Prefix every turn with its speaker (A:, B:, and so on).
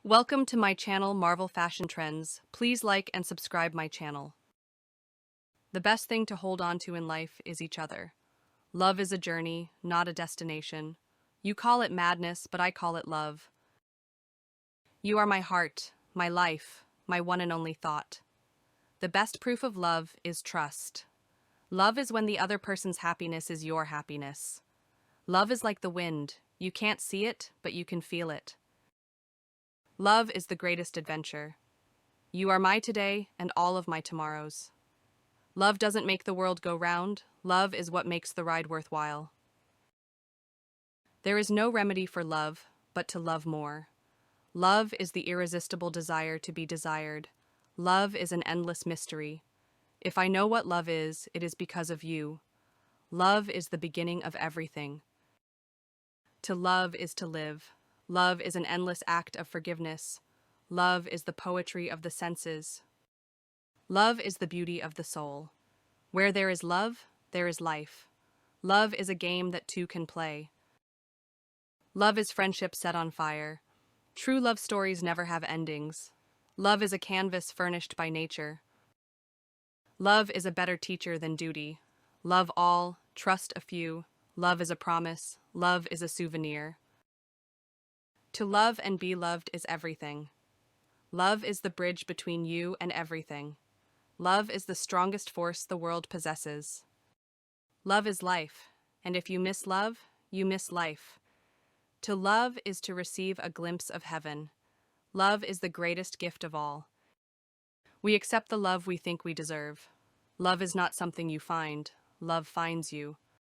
A: Welcome to my channel Marvel Fashion Trends. Please like and subscribe my channel. The best thing to hold on to in life is each other. Love is a journey, not a destination. You call it madness, but I call it love. You are my heart, my life, my one and only thought. The best proof of love is trust. Love is when the other person's happiness is your happiness. Love is like the wind. You can't see it, but you can feel it. Love is the greatest adventure. You are my today and all of my tomorrows. Love doesn't make the world go round. Love is what makes the ride worthwhile. There is no remedy for love, but to love more. Love is the irresistible desire to be desired. Love is an endless mystery. If I know what love is, it is because of you. Love is the beginning of everything. To love is to live. Love is an endless act of forgiveness. Love is the poetry of the senses. Love is the beauty of the soul. Where there is love, there is life. Love is a game that two can play. Love is friendship set on fire. True love stories never have endings. Love is a canvas furnished by nature. Love is a better teacher than duty. Love all, trust a few. Love is a promise. Love is a souvenir. To love and be loved is everything. Love is the bridge between you and everything. Love is the strongest force the world possesses. Love is life, and if you miss love, you miss life. To love is to receive a glimpse of heaven. Love is the greatest gift of all. We accept the love we think we deserve. Love is not something you find. Love finds you.